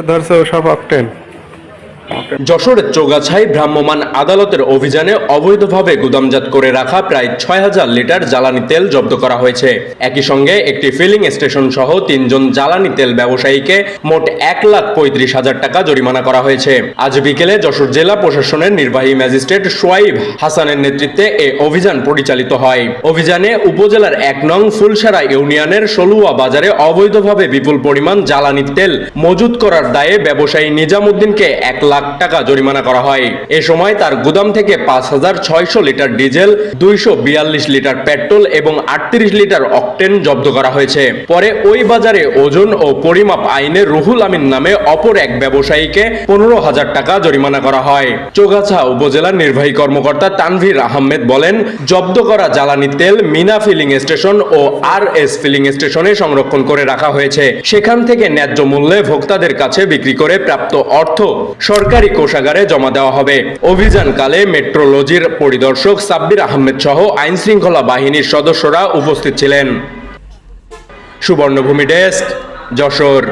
ধরছে সব অকটেন। যশোরের চৌগাছায় ভ্রাম্যমাণ আদালতের অভিযানে অবৈধভাবে গুদামজাত করে রাখা প্রায় ৬,০০০ লিটার জ্বালানি তেল জব্দ করা হয়েছে। একই সঙ্গে একটি ফিলিং স্টেশন সহ ৩ জন জ্বালানি তেল ব্যবসায়ীকে মোট ১,৩৫,০০০ টাকা জরিমানা করা হয়েছে। আজ বিকেলে যশোর জেলা প্রশাসনের নির্বাহী ম্যাজিস্ট্রেট সোয়াইব হাসানের নেতৃত্বে এ অভিযান পরিচালিত হয়। অভিযানে উপজেলার ১ নং ফুলসারা ইউনিয়নের সলুয়া বাজারে অবৈধভাবে বিপুল পরিমাণ জ্বালানি তেল মজুত করার দায়ে ব্যবসায়ী নিজামুদ্দিনকে ১,০০,০০০ টাকা জরিমানা করা হয়। এ সময় তার গুদাম থেকে ৫,৬০০ লিটার ডিজেল, ২৪২ লিটার পেট্রোল এবং ৩৮ লিটার অকটেন জব্দ করা হয়েছে। পরে ওই বাজারে ওজন ও পরিমাপ আইনে রুহুল আমিন নামে অপর এক ব্যবসায়ীকে ১৫,০০০ টাকা জরিমানা করা হয়। চৌগাছা উপজেলার নির্বাহী কর্মকর্তা তানভীর আহমেদ বলেন, জব্দ করা জ্বালানি তেল মিনা ফিলিং স্টেশন ও RS ফিলিং স্টেশনে সংরক্ষণ করে রাখা হয়েছে। সেখান থেকে ন্যায্য মূল্যে ভোক্তাদের কাছে বিক্রি করে প্রাপ্ত অর্থ সরকারি কোষাগারে জমা দেওয়া হবে। অভিযানকালে মেট্রোলজির পরিদর্শক সাব্বির আহমেদ সহ আইন শৃঙ্খলা বাহিনীর সদস্যরা উপস্থিত ছিলেন। সুবর্ণভূমি ডেস্ক, যশোর।